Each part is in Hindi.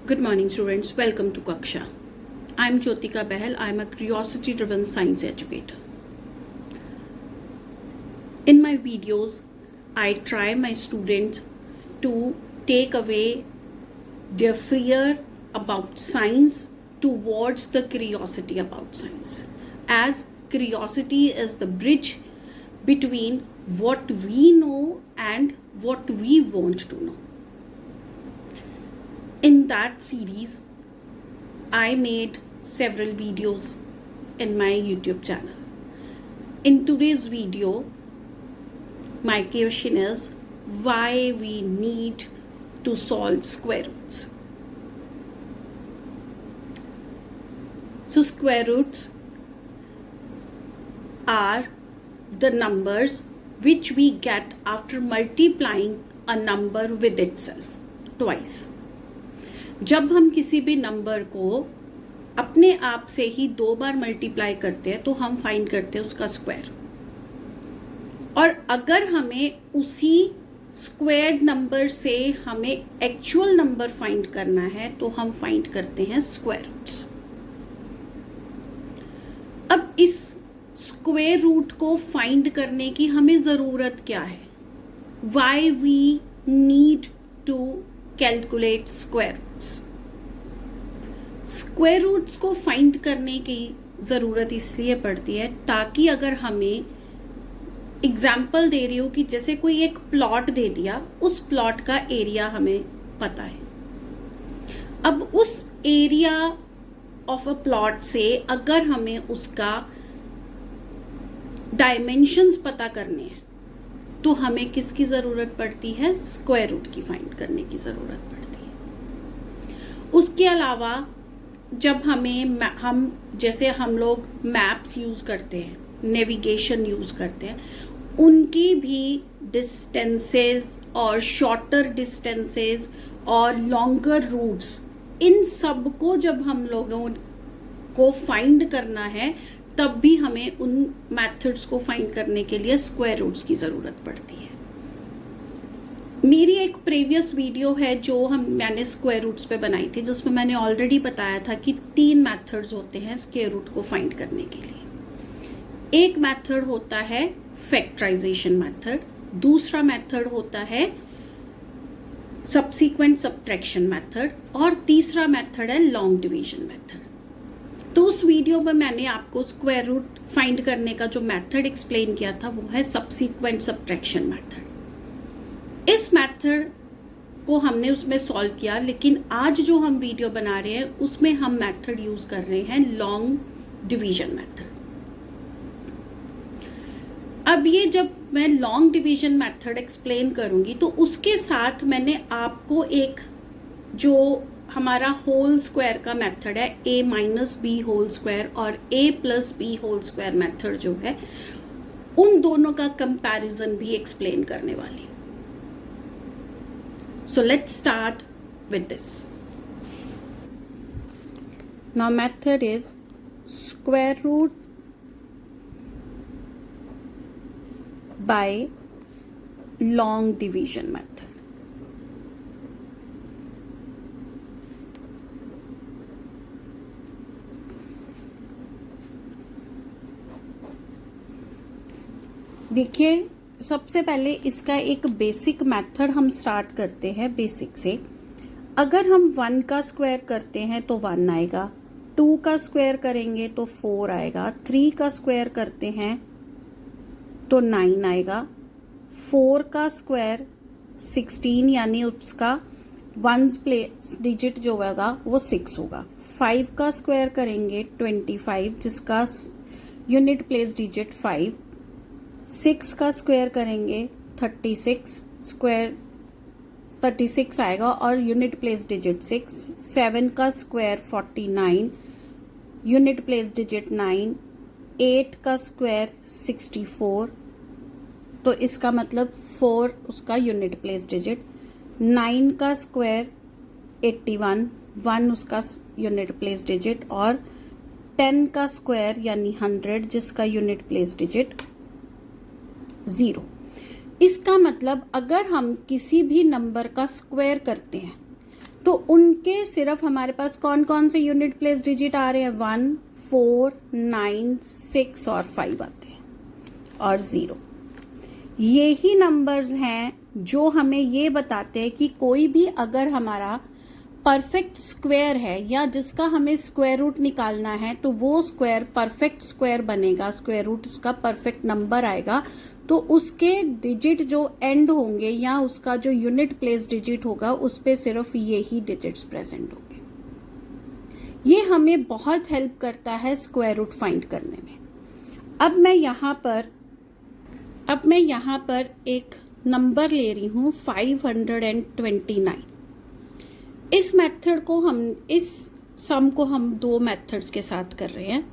Good morning, students. Welcome to Kaksha. I am Jyotika Bahal. I am a curiosity-driven science educator. In my videos, I try my students to take away their fear about science towards the curiosity about science, as curiosity is the bridge between what we know and what we want to know. In that series, I made several videos in my YouTube channel. In today's video, my question is why we need to solve square roots. So square roots are the numbers which we get after multiplying a number with itself twice. जब हम किसी भी नंबर को अपने आप से ही 2 बार मल्टीप्लाई करते हैं तो हम फाइंड करते हैं उसका स्क्वायर, और अगर हमें उसी स्क्वायर्ड नंबर से हमें एक्चुअल नंबर फाइंड करना है तो हम फाइंड करते हैं स्क्वायर रूट्स। अब इस स्क्वायर रूट को फाइंड करने की हमें ज़रूरत क्या है? Why we need to calculate square roots. Square roots को फाइंड करने की ज़रूरत इसलिए पड़ती है ताकि अगर हमें एग्जाम्पल दे रही हो कि जैसे कोई एक प्लॉट दे दिया, उस प्लॉट का एरिया हमें पता है। अब उस एरिया ऑफ अ प्लॉट से अगर हमें उसका डायमेंशंस पता करने हैं तो हमें किसकी ज़रूरत पड़ती है? स्क्वायर रूट की फाइंड करने की ज़रूरत पड़ती है। उसके अलावा जब हम लोग मैप्स यूज़ करते हैं, नेविगेशन यूज़ करते हैं, उनकी भी डिस्टेंसेस और शॉर्टर डिस्टेंसेस और लॉन्गर रूट्स, इन सब को जब हम लोगों को फाइंड करना है तब भी हमें उन मेथड्स को फाइंड करने के लिए स्क्वायर रूट्स की ज़रूरत पड़ती है। मेरी एक प्रीवियस वीडियो है जो मैंने स्क्वायर रूट्स पे बनाई थी, जिसमें मैंने ऑलरेडी बताया था कि 3 मेथड्स होते हैं स्क्वायर रूट को फाइंड करने के लिए। एक मेथड होता है फैक्टराइजेशन मेथड, दूसरा मेथड होता है सब्सीक्वेंट सब्ट्रैक्शन मेथड, और तीसरा मेथड है लॉन्ग डिवीजन मेथड। तो उस वीडियो में मैंने आपको स्क्वायर रूट फाइंड करने का जो मेथड एक्सप्लेन किया था वो है सब्सीक्वेंट सब्ट्रैक्शन मेथड। इस मेथड को हमने उसमें सॉल्व किया, लेकिन आज जो हम वीडियो बना रहे हैं उसमें हम मेथड यूज कर रहे हैं लॉन्ग डिवीजन मेथड। अब ये जब मैं लॉन्ग डिवीजन मेथड एक्सप्लेन करूंगी तो उसके साथ मैंने आपको एक जो हमारा होल स्क्वायर का मेथड है, a minus b whole square और a plus b whole square method जो है, उन दोनों का कंपैरिजन भी एक्सप्लेन करने वाली हूं। So let's start with this. Now method is square root by long division method. देखिए, सबसे पहले इसका एक बेसिक मेथड हम स्टार्ट करते हैं बेसिक से। अगर हम 1 का स्क्वायर करते हैं तो 1 आएगा, 2 का स्क्वायर करेंगे तो 4 आएगा, 3 का स्क्वायर करते हैं तो 9 आएगा, 4 का स्क्वायर 16 यानी उसका 1 प्लेस डिजिट जो होगा वो 6 होगा, 5 का स्क्वायर करेंगे 25 जिसका यूनिट प्लेस डिजिट 5, 6 का स्क्वायर करेंगे 36 आएगा और यूनिट प्लेस डिजिट 6, 7 का स्क्वायर 49, यूनिट प्लेस डिजिट 9, 8 का स्क्वायर 64, तो इसका मतलब 4 उसका यूनिट प्लेस डिजिट, 9 का स्क्वायर 81, 1 उसका यूनिट प्लेस डिजिट, और 10 का स्क्वायर यानी 100 जिसका यूनिट प्लेस डिजिट 0। इसका मतलब अगर हम किसी भी नंबर का स्क्वायर करते हैं तो उनके सिर्फ हमारे पास कौन कौन से यूनिट प्लेस डिजिट आ रहे हैं, 1, 4, 9, 6 और 5 आते हैं और 0। यही नंबर्स हैं जो हमें ये बताते हैं कि कोई भी अगर हमारा परफेक्ट स्क्वायर है या जिसका हमें स्क्वायर रूट निकालना है तो वो स्क्वायर परफेक्ट स्क्वायर बनेगा, स्क्वायर रूट उसका परफेक्ट नंबर आएगा, तो उसके डिजिट जो एंड होंगे या उसका जो यूनिट प्लेस डिजिट होगा उस पे सिर्फ ये ही डिजिट्स प्रेजेंट होंगे। ये हमें बहुत हेल्प करता है स्क्वायर रूट फाइंड करने में। अब मैं यहाँ पर एक नंबर ले रही हूँ 529। इस मेथड को इस सम को हम दो मेथड्स के साथ कर रहे हैं।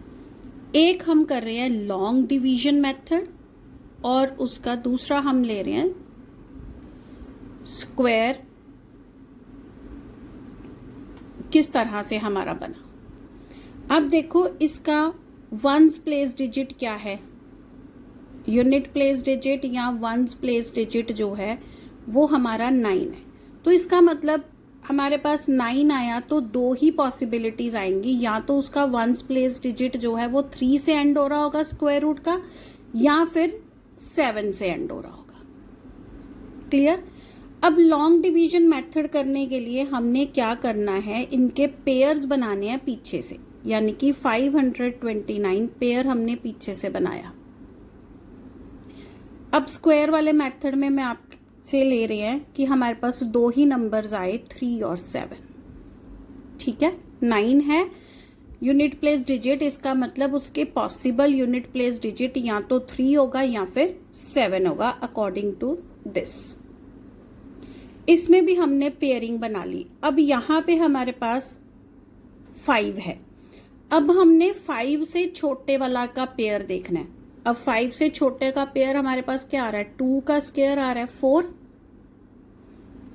एक हम कर रहे हैं लॉन्ग डिवीजन मेथड और उसका दूसरा हम ले रहे हैं स्क्वायर किस तरह से हमारा बना। अब देखो इसका वंस प्लेस डिजिट क्या है, यूनिट प्लेस डिजिट या वंस प्लेस डिजिट जो है वो हमारा 9 है। तो इसका मतलब हमारे पास 9 आया तो दो ही पॉसिबिलिटीज आएंगी, या तो उसका वंस प्लेस डिजिट जो है वो 3 से एंड हो रहा होगा स्क्वायर रूट का, या फिर 7 से एंड हो रहा होगा। क्लियर। अब लॉन्ग डिवीजन मेथड करने के लिए हमने क्या करना है, इनके पेयर्स बनाने हैं पीछे से, यानी कि 529 पेयर हमने पीछे से बनाया। अब स्क्वायर वाले मेथड में मैं आपसे ले रहे हैं कि हमारे पास दो ही नंबर्स आए 3 और 7। ठीक है, 9 है यूनिट प्लेस डिजिट, इसका मतलब उसके पॉसिबल यूनिट प्लेस डिजिट या तो 3 होगा या फिर 7 होगा अकॉर्डिंग टू दिस। इसमें भी हमने पेयरिंग बना ली। अब यहाँ पे हमारे पास 5 है। अब हमने 5 से छोटे वाला का पेयर देखना है। अब 5 से छोटे का पेयर हमारे पास क्या आ रहा है, 2 का स्क्वायर आ रहा है 4।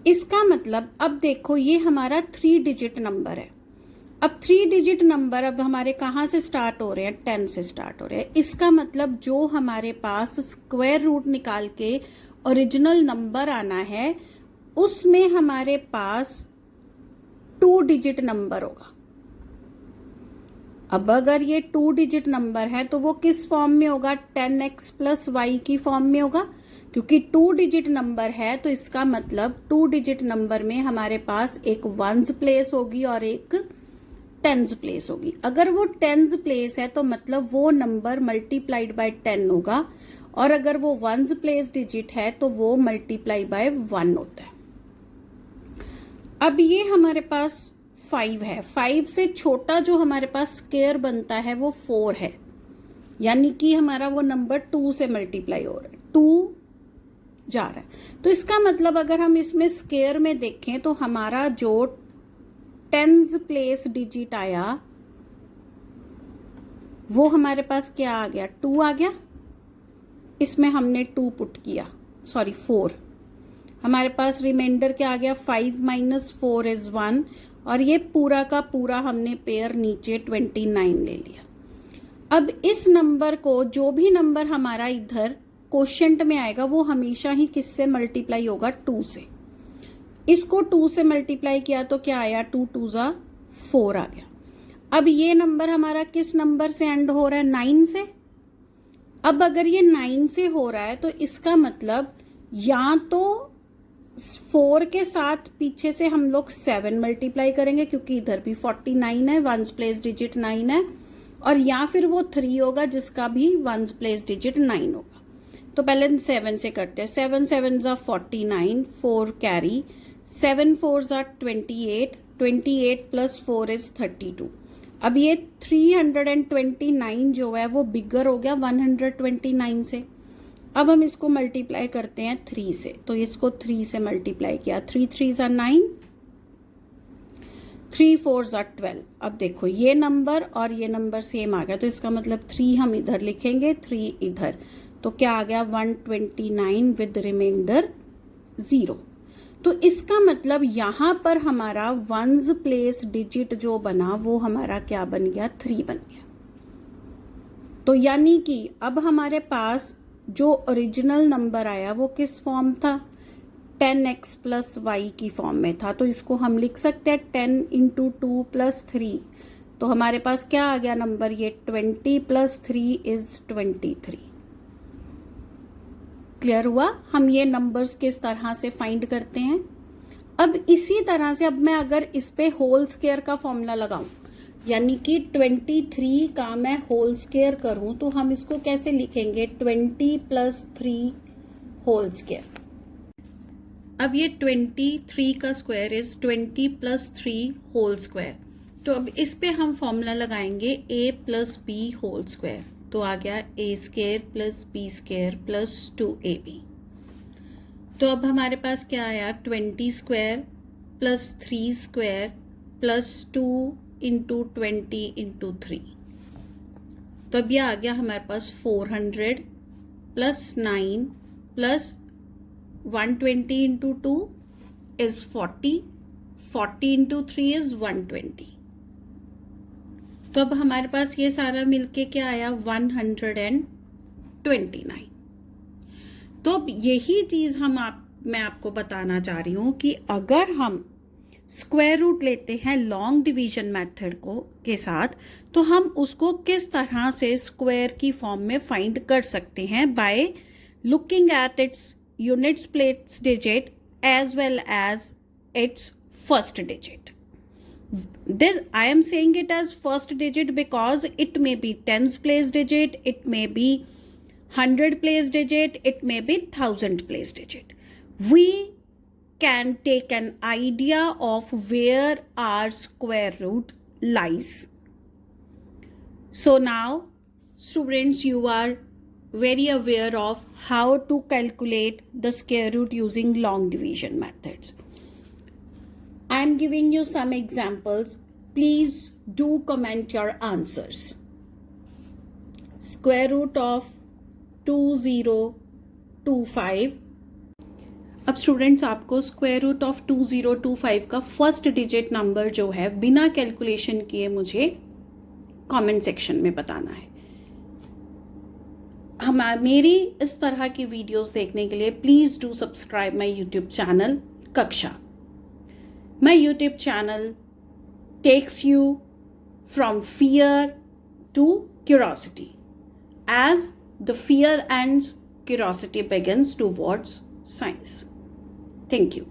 इसका मतलब अब देखो ये हमारा 3 डिजिट नंबर है। अब 3 डिजिट नंबर अब हमारे कहाँ से स्टार्ट हो रहे हैं, 10 से स्टार्ट हो रहे हैं। इसका मतलब जो हमारे पास स्क्वायर रूट निकाल के ओरिजिनल नंबर आना है उसमें हमारे पास 2 डिजिट नंबर होगा। अब अगर ये 2 डिजिट नंबर है तो वो किस फॉर्म में होगा, 10x + y की फॉर्म में होगा, क्योंकि 2 डिजिट नंबर है तो इसका मतलब 2 डिजिट नंबर में हमारे पास एक वंस प्लेस होगी और एक टेंस प्लेस होगी। अगर वो टेंस प्लेस है तो मतलब वो नंबर मल्टीप्लाइड बाय 10 होगा, और अगर वो वंस प्लेस डिजिट है तो वो मल्टीप्लाई बाय 1 होता है। अब ये हमारे पास 5 है। 5 से छोटा जो हमारे पास स्क्वायर बनता है वो 4 है, यानी कि हमारा वो नंबर 2 से मल्टीप्लाई हो रहा है, 2 जा रहा है। तो इसका मतलब अगर हम इसमें स्क्वायर में देखें तो हमारा जो टेंस प्लेस डिजिट आया वो हमारे पास क्या आ गया, 2 आ गया। इसमें हमने 2 पुट किया, 4। हमारे पास रिमाइंडर क्या आ गया, 5 - 4 = 1, और ये पूरा का पूरा हमने पेयर नीचे 29 ले लिया। अब इस नंबर को, जो भी नंबर हमारा इधर क्वोशिएंट में आएगा वो हमेशा ही किससे मल्टीप्लाई होगा, 2 से। इसको 2 से मल्टीप्लाई किया तो क्या आया, 2 × 2 = 4 आ गया। अब ये नंबर हमारा किस नंबर से एंड हो रहा है, 9 से। अब अगर ये 9 से हो रहा है तो इसका मतलब या तो 4 के साथ पीछे से हम लोग 7 मल्टीप्लाई करेंगे, क्योंकि इधर भी 49 है, वंस प्लेस डिजिट 9 है, और या फिर वो 3 होगा जिसका भी वंस प्लेस डिजिट 9 होगा। तो पहले 7 से करते हैं। 7 × 7 = 49, 4 कैरी, 7 × 4 = 28, 28 + 4 = 32। अब ये 329 जो है वो बिगर हो गया 129 से। अब हम इसको मल्टीप्लाई करते हैं 3 से, तो इसको 3 से मल्टीप्लाई किया, 3 × 3 = 9, 3 × 4 = 12। अब देखो ये नंबर और ये नंबर सेम आ गया, तो इसका मतलब 3 हम इधर लिखेंगे, 3 इधर, तो क्या आ गया, 129 विद रिमाइंडर 0। तो इसका मतलब यहाँ पर हमारा वंस प्लेस डिजिट जो बना वो हमारा क्या बन गया, 3 बन गया। तो यानी कि अब हमारे पास जो ओरिजिनल नंबर आया वो किस फॉर्म था, 10x प्लस वाई की फॉर्म में था, तो इसको हम लिख सकते हैं 10 इंटू 2 प्लस 3, तो हमारे पास क्या आ गया नंबर, ये 20 प्लस 3 इज 23। क्लियर हुआ? हम ये नंबर्स किस तरह से फाइंड करते हैं। अब इसी तरह से अब मैं अगर इस पे होल स्क्वायर का फॉर्मूला लगाऊं, यानी कि 23 का मैं होल स्क्वायर करूं, तो हम इसको कैसे लिखेंगे, 20 प्लस 3 होल स्क्वायर। अब ये 23 का square is 20 plus 3 whole square, तो अब इस पे हम फॉर्मूला लगाएंगे a plus b whole square, तो आ गया a square plus b square plus 2ab। तो अब हमारे पास क्या आया, 20 square plus 3 square plus 2 into 20 into 3, तो अब ये आ गया हमारे पास 400 plus 9 plus 120 into 2 is 40, 40 into 3 is 120। तो अब हमारे पास ये सारा मिलके क्या आया, 129। तो अब यही चीज मैं आपको बताना चाह रही हूं कि अगर हम स्क्वायर रूट लेते हैं लॉन्ग डिवीजन मेथड के साथ, तो हम उसको किस तरह से स्क्वायर की फॉर्म में फाइंड कर सकते हैं, by looking at its units place digit as well as its first digit. This I am saying it as first digit because it may be tens place digit, it may be 100 place digit, it may be 1000 place digit. We can take an idea of where our square root lies. So now students, you are very aware of how to calculate the square root using long division methods. I am giving you some examples. Please do comment your answers. Square root of 2025. अब स्टूडेंट्स आपको स्क्वायर रूट ऑफ 2025 का फर्स्ट डिजिट नंबर जो है बिना कैलकुलेशन किए मुझे कमेंट सेक्शन में बताना है। मेरी इस तरह की वीडियोस देखने के लिए please do subscribe my YouTube channel कक्षा। My YouTube channel takes you from fear to curiosity, as the fear ends, curiosity begins towards science. Thank you.